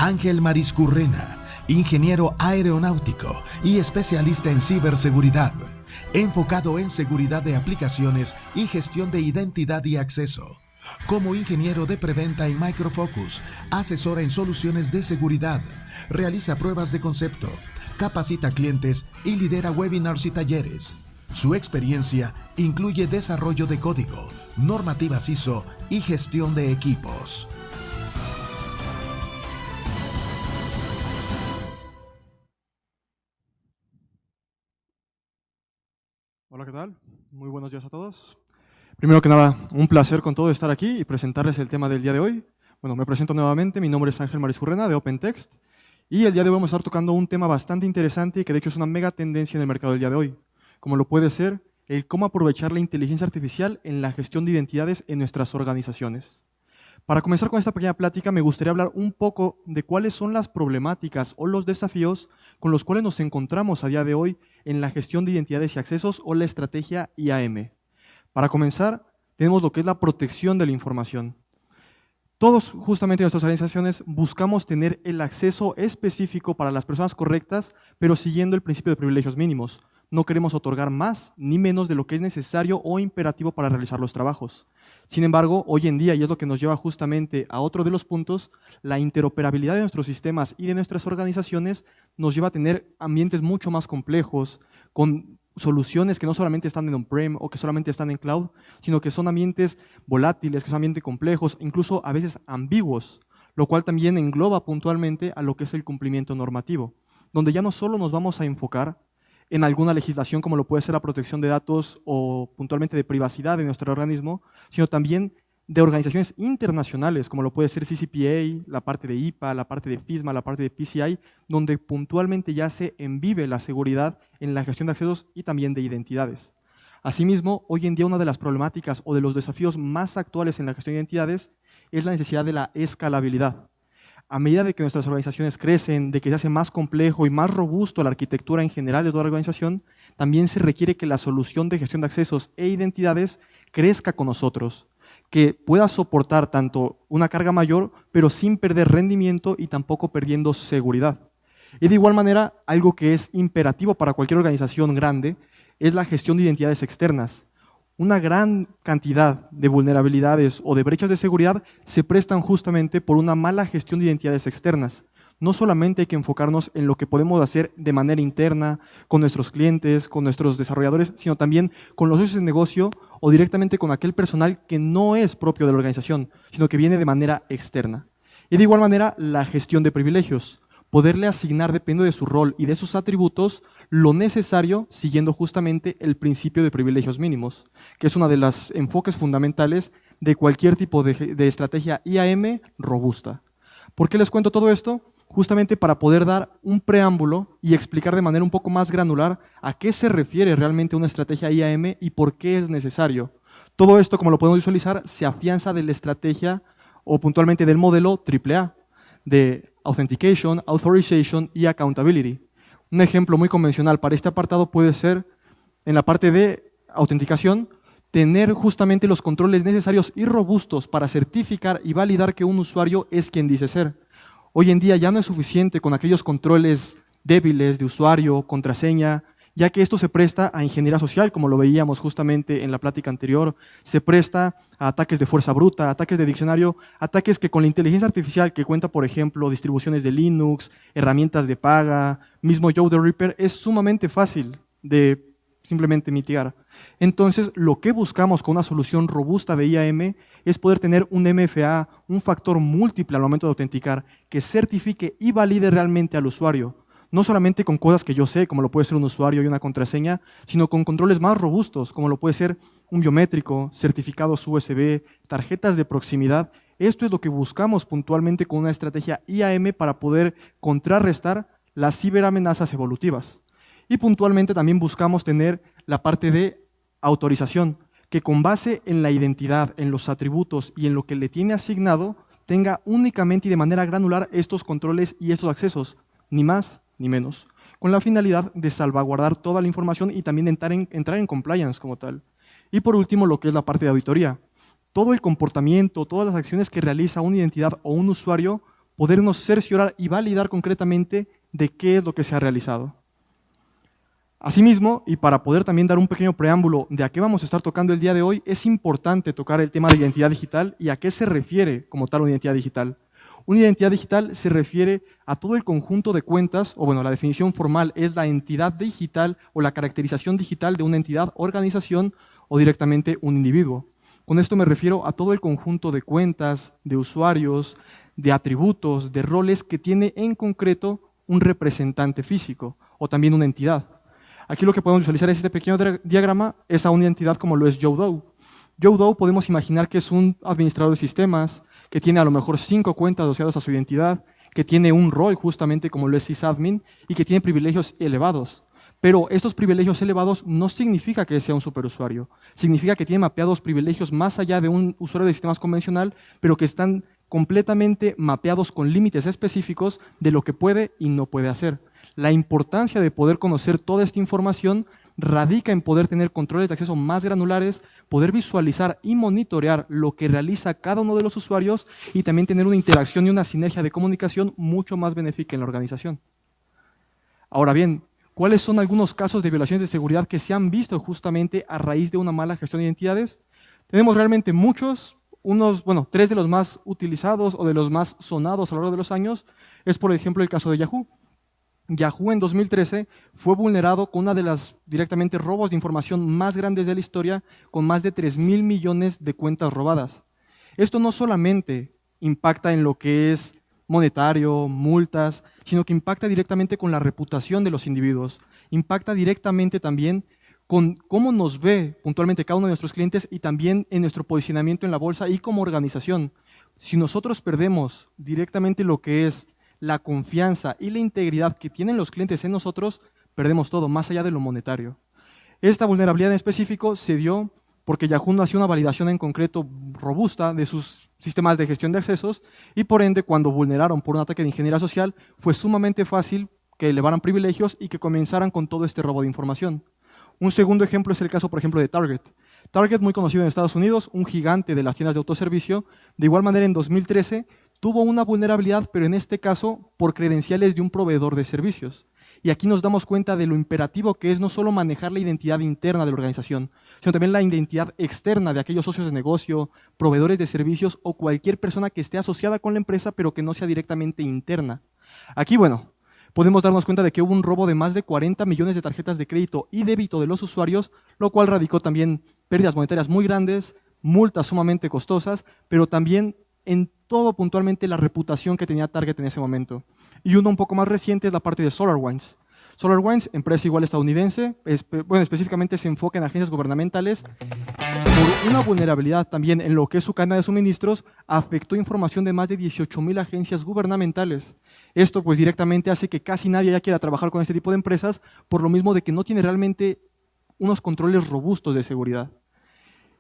Ángel Mariscurrena, ingeniero aeronáutico y especialista en ciberseguridad, enfocado en seguridad de aplicaciones y gestión de identidad y acceso. Como ingeniero de preventa en Micro Focus, asesora en soluciones de seguridad, realiza pruebas de concepto, capacita clientes y lidera webinars y talleres. Su experiencia incluye desarrollo de código, normativas ISO y gestión de equipos. Hola, ¿qué tal? Muy buenos días a todos. Primero que nada, un placer con todo estar aquí y presentarles el tema del día de hoy. Bueno, me presento nuevamente, mi nombre es Ángel Mariscurrena de OpenText y el día de hoy vamos a estar tocando un tema bastante interesante y que de hecho es una mega tendencia en el mercado del día de hoy, como lo puede ser el cómo aprovechar la inteligencia artificial en la gestión de identidades en nuestras organizaciones. Para comenzar con esta pequeña plática, me gustaría hablar un poco de cuáles son las problemáticas o los desafíos con los cuales nos encontramos a día de hoy en la gestión de identidades y accesos o la estrategia IAM. Para comenzar, tenemos lo que es la protección de la información. Todos, justamente en nuestras organizaciones, buscamos tener el acceso específico para las personas correctas, pero siguiendo el principio de privilegios mínimos. No queremos otorgar más ni menos de lo que es necesario o imperativo para realizar los trabajos. Sin embargo, hoy en día, y es lo que nos lleva justamente a otro de los puntos, la interoperabilidad de nuestros sistemas y de nuestras organizaciones nos lleva a tener ambientes mucho más complejos, con soluciones que no solamente están en on-prem o que solamente están en cloud, sino que son ambientes volátiles, que son ambientes complejos, incluso a veces ambiguos, lo cual también engloba puntualmente a lo que es el cumplimiento normativo, donde ya no solo nos vamos a enfocar en alguna legislación como lo puede ser la protección de datos o puntualmente de privacidad de nuestro organismo, sino también de organizaciones internacionales como lo puede ser CCPA, la parte de IPA, la parte de FISMA, la parte de PCI, donde puntualmente ya se envive la seguridad en la gestión de accesos y también de identidades. Asimismo, hoy en día una de las problemáticas o de los desafíos más actuales en la gestión de identidades es la necesidad de la escalabilidad. A medida de que nuestras organizaciones crecen, de que se hace más complejo y más robusto la arquitectura en general de toda la organización, también se requiere que la solución de gestión de accesos e identidades crezca con nosotros, que pueda soportar tanto una carga mayor, pero sin perder rendimiento y tampoco perdiendo seguridad. Y de igual manera, algo que es imperativo para cualquier organización grande es la gestión de identidades externas. Una gran cantidad de vulnerabilidades o de brechas de seguridad se prestan justamente por una mala gestión de identidades externas. No solamente hay que enfocarnos en lo que podemos hacer de manera interna, con nuestros clientes, con nuestros desarrolladores, sino también con los socios de negocio o directamente con aquel personal que no es propio de la organización, sino que viene de manera externa. Y de igual manera, la gestión de privilegios. Poderle asignar, dependiendo de su rol y de sus atributos, lo necesario siguiendo justamente el principio de privilegios mínimos, que es uno de los enfoques fundamentales de cualquier tipo de estrategia IAM robusta. ¿Por qué les cuento todo esto? Justamente para poder dar un preámbulo y explicar de manera un poco más granular a qué se refiere realmente una estrategia IAM y por qué es necesario. Todo esto, como lo podemos visualizar, se afianza de la estrategia o puntualmente del modelo AAA, de Authentication, Authorization y Accountability. Un ejemplo muy convencional para este apartado puede ser, en la parte de autenticación, tener justamente los controles necesarios y robustos para certificar y validar que un usuario es quien dice ser. Hoy en día ya no es suficiente con aquellos controles débiles de usuario, contraseña, ya que esto se presta a ingeniería social, como lo veíamos justamente en la plática anterior, se presta a ataques de fuerza bruta, ataques de diccionario, ataques que con la inteligencia artificial que cuenta, por ejemplo, distribuciones de Linux, herramientas de paga, mismo Joe the Ripper, es sumamente fácil de simplemente mitigar. Entonces, lo que buscamos con una solución robusta de IAM es poder tener un MFA, un factor múltiple al momento de autenticar, que certifique y valide realmente al usuario. No solamente con cosas que yo sé, como lo puede ser un usuario y una contraseña, sino con controles más robustos, como lo puede ser un biométrico, certificados USB, tarjetas de proximidad. Esto es lo que buscamos puntualmente con una estrategia IAM para poder contrarrestar las ciberamenazas evolutivas. Y puntualmente también buscamos tener la parte de autorización, que con base en la identidad, en los atributos y en lo que le tiene asignado, tenga únicamente y de manera granular estos controles y estos accesos, ni más ni menos, con la finalidad de salvaguardar toda la información y también entrar en compliance como tal. Y por último, lo que es la parte de auditoría. Todo el comportamiento, todas las acciones que realiza una identidad o un usuario podernos cerciorar y validar concretamente de qué es lo que se ha realizado. Asimismo, y para poder también dar un pequeño preámbulo de a qué vamos a estar tocando el día de hoy, es importante tocar el tema de identidad digital y a qué se refiere como tal una identidad digital. Una identidad digital se refiere a todo el conjunto de cuentas, o bueno, la definición formal es la entidad digital o la caracterización digital de una entidad, organización o directamente un individuo. Con esto me refiero a todo el conjunto de cuentas, de usuarios, de atributos, de roles que tiene en concreto un representante físico o también una entidad. Aquí lo que podemos visualizar es este pequeño diagrama, es a una entidad como lo es Joe Doe. Joe Doe podemos imaginar que es un administrador de sistemas, que tiene a lo mejor 5 cuentas asociadas a su identidad, que tiene un rol justamente como lo es sysadmin y que tiene privilegios elevados. Pero estos privilegios elevados no significa que sea un superusuario, significa que tiene mapeados privilegios más allá de un usuario de sistemas convencional, pero que están completamente mapeados con límites específicos de lo que puede y no puede hacer. La importancia de poder conocer toda esta información radica en poder tener controles de acceso más granulares, poder visualizar y monitorear lo que realiza cada uno de los usuarios y también tener una interacción y una sinergia de comunicación mucho más benéfica en la organización. Ahora bien, ¿cuáles son algunos casos de violaciones de seguridad que se han visto justamente a raíz de una mala gestión de identidades? Tenemos realmente muchos, tres de los más utilizados o de los más sonados a lo largo de los años es, por ejemplo, el caso de Yahoo. Yahoo en 2013 fue vulnerado con una de las directamente robos de información más grandes de la historia, con más de 3.000 millones de cuentas robadas. Esto no solamente impacta en lo que es monetario, multas, sino que impacta directamente con la reputación de los individuos, impacta directamente también con cómo nos ve puntualmente cada uno de nuestros clientes y también en nuestro posicionamiento en la bolsa y como organización. Si nosotros perdemos directamente lo que es la confianza y la integridad que tienen los clientes en nosotros, perdemos todo, más allá de lo monetario. Esta vulnerabilidad en específico se dio porque Yahoo no hacía una validación en concreto robusta de sus sistemas de gestión de accesos y por ende cuando vulneraron por un ataque de ingeniería social fue sumamente fácil que elevaran privilegios y que comenzaran con todo este robo de información. Un segundo ejemplo es el caso, por ejemplo, de Target. Target, muy conocido en Estados Unidos, un gigante de las tiendas de autoservicio, de igual manera en 2013 tuvo una vulnerabilidad, pero en este caso por credenciales de un proveedor de servicios. Y aquí nos damos cuenta de lo imperativo que es no solo manejar la identidad interna de la organización, sino también la identidad externa de aquellos socios de negocio, proveedores de servicios o cualquier persona que esté asociada con la empresa, pero que no sea directamente interna. Aquí, podemos darnos cuenta de que hubo un robo de más de 40 millones de tarjetas de crédito y débito de los usuarios, lo cual radicó también pérdidas monetarias muy grandes, multas sumamente costosas, pero también en todo puntualmente la reputación que tenía Target en ese momento. Y uno un poco más reciente es la parte de SolarWinds. SolarWinds, empresa igual estadounidense, específicamente se enfoca en agencias gubernamentales. Por una vulnerabilidad también en lo que es su cadena de suministros, afectó información de más de 18.000 agencias gubernamentales. Esto pues directamente hace que casi nadie ya quiera trabajar con este tipo de empresas, por lo mismo de que no tiene realmente unos controles robustos de seguridad.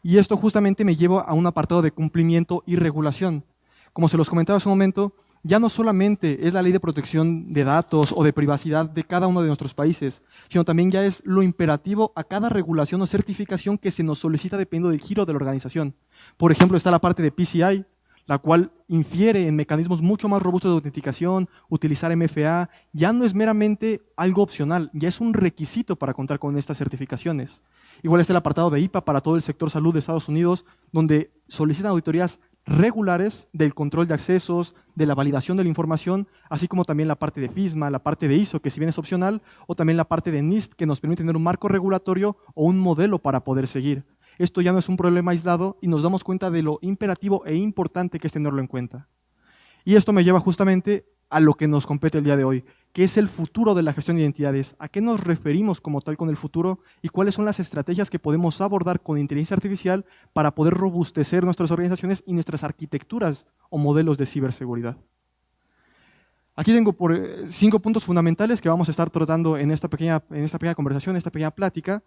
Y esto justamente me lleva a un apartado de cumplimiento y regulación. Como se los comentaba hace un momento, ya no solamente es la ley de protección de datos o de privacidad de cada uno de nuestros países, sino también ya es lo imperativo a cada regulación o certificación que se nos solicita dependiendo del giro de la organización. Por ejemplo, está la parte de PCI, la cual infiere en mecanismos mucho más robustos de autenticación, utilizar MFA, ya no es meramente algo opcional, ya es un requisito para contar con estas certificaciones. Igual está el apartado de IPA para todo el sector salud de Estados Unidos, donde solicitan auditorías regulares del control de accesos, de la validación de la información, así como también la parte de FISMA, la parte de ISO, que si bien es opcional, o también la parte de NIST, que nos permite tener un marco regulatorio o un modelo para poder seguir. Esto ya no es un problema aislado y nos damos cuenta de lo imperativo e importante que es tenerlo en cuenta. Y esto me lleva justamente a lo que nos compete el día de hoy, que es el futuro de la gestión de identidades. ¿A qué nos referimos como tal con el futuro y cuáles son las estrategias que podemos abordar con inteligencia artificial para poder robustecer nuestras organizaciones y nuestras arquitecturas o modelos de ciberseguridad? Aquí tengo 5 puntos fundamentales que vamos a estar tratando en esta pequeña conversación, en esta pequeña plática,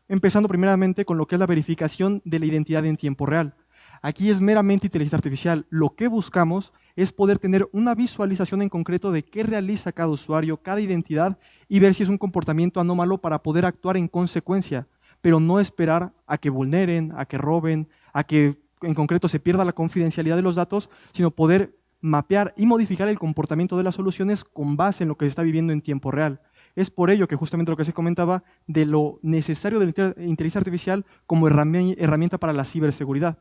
empezando primeramente con lo que es la verificación de la identidad en tiempo real. Aquí es meramente inteligencia artificial. Lo que buscamos es poder tener una visualización en concreto de qué realiza cada usuario, cada identidad, y ver si es un comportamiento anómalo para poder actuar en consecuencia, pero no esperar a que vulneren, a que roben, a que en concreto se pierda la confidencialidad de los datos, sino poder mapear y modificar el comportamiento de las soluciones con base en lo que se está viviendo en tiempo real. Es por ello que justamente lo que se comentaba de lo necesario de la inteligencia artificial como herramienta para la ciberseguridad.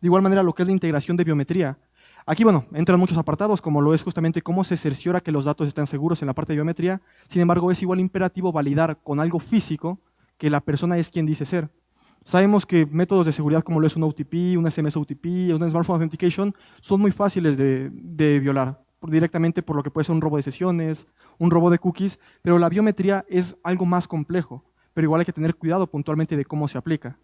De igual manera, lo que es la integración de biometría. Aquí, bueno, entran muchos apartados, como lo es justamente cómo se cerciora que los datos están seguros en la parte de biometría. Sin embargo, es igual imperativo validar con algo físico que la persona es quien dice ser. Sabemos que métodos de seguridad como lo es un OTP, un SMS OTP, un Smartphone Authentication son muy fáciles de violar directamente por lo que puede ser un robo de sesiones, un robo de cookies, pero la biometría es algo más complejo, pero igual hay que tener cuidado puntualmente de cómo se aplica.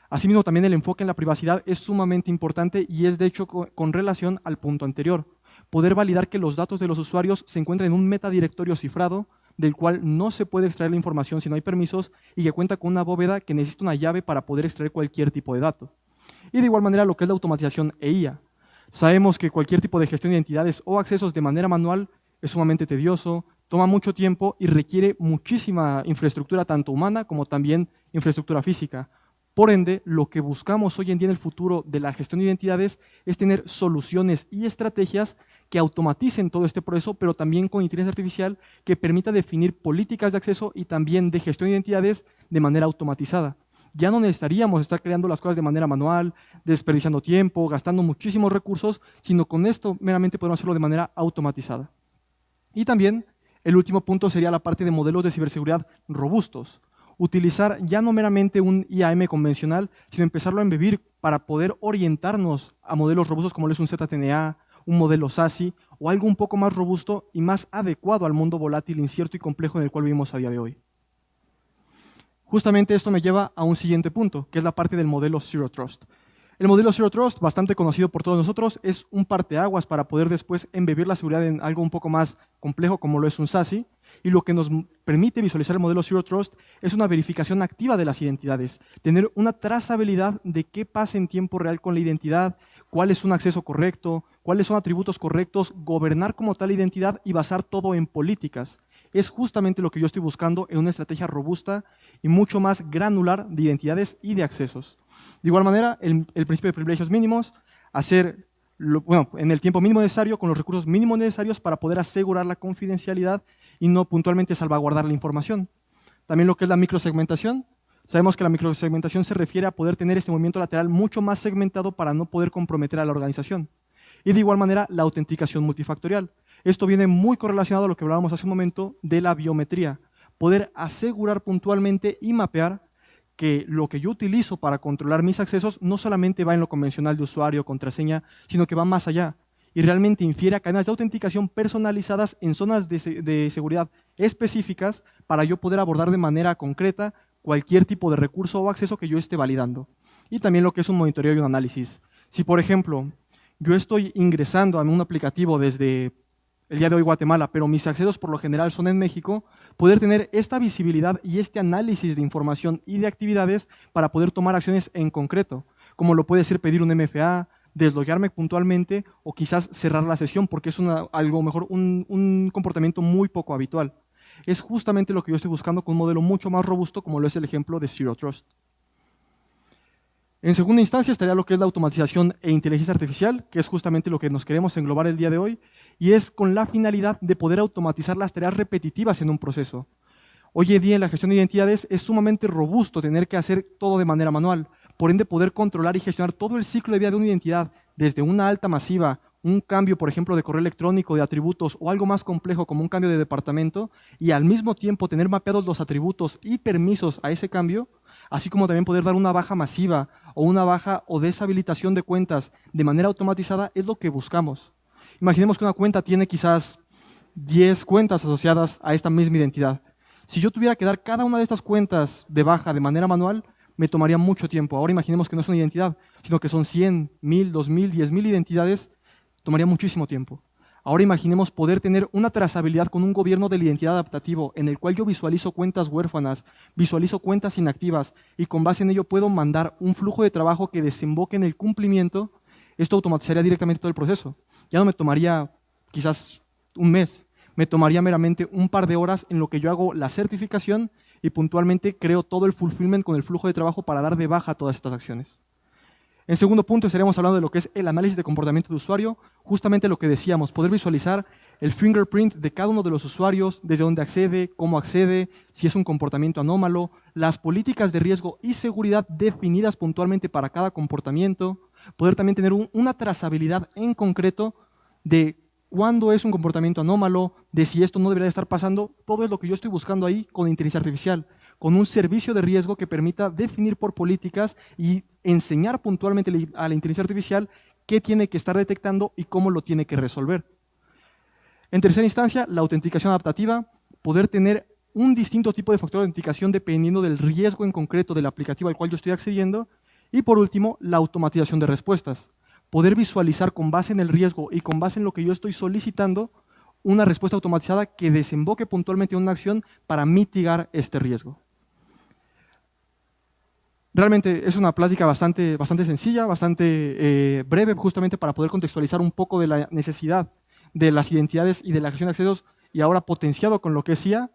Asimismo, también el enfoque en la privacidad es sumamente importante y es de hecho con relación al punto anterior. Poder validar que los datos de los usuarios se encuentran en un metadirectorio cifrado del cual no se puede extraer la información si no hay permisos y que cuenta con una bóveda que necesita una llave para poder extraer cualquier tipo de dato. Y de igual manera lo que es la automatización e IA. Sabemos que cualquier tipo de gestión de identidades o accesos de manera manual es sumamente tedioso, toma mucho tiempo y requiere muchísima infraestructura tanto humana como también infraestructura física. Por ende, lo que buscamos hoy en día en el futuro de la gestión de identidades es tener soluciones y estrategias que automaticen todo este proceso, pero también con inteligencia artificial que permita definir políticas de acceso y también de gestión de identidades de manera automatizada. Ya no necesitaríamos estar creando las cosas de manera manual, desperdiciando tiempo, gastando muchísimos recursos, sino con esto meramente podemos hacerlo de manera automatizada. Y también el último punto sería la parte de modelos de ciberseguridad robustos. Utilizar ya no meramente un IAM convencional, sino empezarlo a embebir para poder orientarnos a modelos robustos como lo es un ZTNA, un modelo SASI o algo un poco más robusto y más adecuado al mundo volátil, incierto y complejo en el cual vivimos a día de hoy. Justamente esto me lleva a un siguiente punto, que es la parte del modelo Zero Trust. El modelo Zero Trust, bastante conocido por todos nosotros, es un parteaguas para poder después embebir la seguridad en algo un poco más complejo como lo es un SASI, y lo que nos permite visualizar el modelo Zero Trust es una verificación activa de las identidades, tener una trazabilidad de qué pasa en tiempo real con la identidad, cuál es un acceso correcto, cuáles son atributos correctos, gobernar como tal identidad y basar todo en políticas. Es justamente lo que yo estoy buscando en una estrategia robusta y mucho más granular de identidades y de accesos. De igual manera, el principio de privilegios mínimos, hacer en el tiempo mínimo necesario, con los recursos mínimos necesarios para poder asegurar la confidencialidad y no puntualmente salvaguardar la información. También lo que es la microsegmentación. Sabemos que la microsegmentación se refiere a poder tener este movimiento lateral mucho más segmentado para no poder comprometer a la organización. Y de igual manera, la autenticación multifactorial. Esto viene muy correlacionado a lo que hablábamos hace un momento de la biometría. Poder asegurar puntualmente y mapear que lo que yo utilizo para controlar mis accesos no solamente va en lo convencional de usuario, contraseña, sino que va más allá y realmente infiere a cadenas de autenticación personalizadas en zonas de seguridad específicas para yo poder abordar de manera concreta cualquier tipo de recurso o acceso que yo esté validando. Y también lo que es un monitoreo y un análisis. Si, por ejemplo, yo estoy ingresando a un aplicativo desde el día de hoy Guatemala, pero mis accesos por lo general son en México, poder tener esta visibilidad y este análisis de información y de actividades para poder tomar acciones en concreto, como lo puede ser pedir un MFA, desloguearme puntualmente o quizás cerrar la sesión porque es un comportamiento muy poco habitual. Es justamente lo que yo estoy buscando con un modelo mucho más robusto como lo es el ejemplo de Zero Trust. En segunda instancia estaría lo que es la automatización e inteligencia artificial, que es justamente lo que nos queremos englobar el día de hoy, y es con la finalidad de poder automatizar las tareas repetitivas en un proceso. Hoy en día en la gestión de identidades es sumamente robusto tener que hacer todo de manera manual, por ende poder controlar y gestionar todo el ciclo de vida de una identidad, desde una alta masiva, un cambio, por ejemplo, de correo electrónico, de atributos o algo más complejo como un cambio de departamento, y al mismo tiempo tener mapeados los atributos y permisos a ese cambio, así como también poder dar una baja masiva o una baja o deshabilitación de cuentas de manera automatizada, es lo que buscamos. Imaginemos que una cuenta tiene quizás 10 cuentas asociadas a esta misma identidad. Si yo tuviera que dar cada una de estas cuentas de baja de manera manual, me tomaría mucho tiempo. Ahora imaginemos que no es una identidad, sino que son 100, 1000, 2000, 10.000 identidades, tomaría muchísimo tiempo. Ahora imaginemos poder tener una trazabilidad con un gobierno de la identidad adaptativo en el cual yo visualizo cuentas huérfanas, visualizo cuentas inactivas y con base en ello puedo mandar un flujo de trabajo que desemboque en el cumplimiento. Esto automatizaría directamente todo el proceso. Ya no me tomaría quizás un mes, me tomaría meramente un par de horas en lo que yo hago la certificación y puntualmente creo todo el fulfillment con el flujo de trabajo para dar de baja todas estas acciones. En segundo punto estaremos hablando de lo que es el análisis de comportamiento de usuario, justamente lo que decíamos, poder visualizar el fingerprint de cada uno de los usuarios, desde dónde accede, cómo accede, si es un comportamiento anómalo, las políticas de riesgo y seguridad definidas puntualmente para cada comportamiento, poder también tener una trazabilidad en concreto de cuándo es un comportamiento anómalo, de si esto no debería estar pasando. Todo es lo que yo estoy buscando ahí con inteligencia artificial, con un servicio de riesgo que permita definir por políticas y enseñar puntualmente a la inteligencia artificial qué tiene que estar detectando y cómo lo tiene que resolver. En tercera instancia, la autenticación adaptativa, poder tener un distinto tipo de factor de autenticación dependiendo del riesgo en concreto del aplicativo al cual yo estoy accediendo. Y por último, la automatización de respuestas, poder visualizar con base en el riesgo y con base en lo que yo estoy solicitando una respuesta automatizada que desemboque puntualmente en una acción para mitigar este riesgo. Realmente es una plática bastante sencilla, bastante breve, justamente para poder contextualizar un poco de la necesidad de las identidades y de la gestión de accesos, y ahora potenciado con lo que es IA.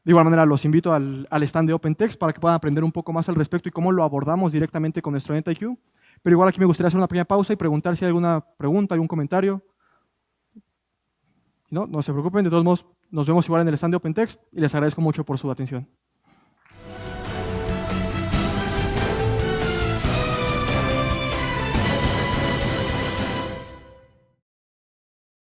De igual manera, los invito al stand de OpenText para que puedan aprender un poco más al respecto y cómo lo abordamos directamente con nuestro NetIQ. Pero igual aquí me gustaría hacer una pequeña pausa y preguntar si hay alguna pregunta, algún comentario. No se preocupen, de todos modos, nos vemos igual en el stand de OpenText y les agradezco mucho por su atención.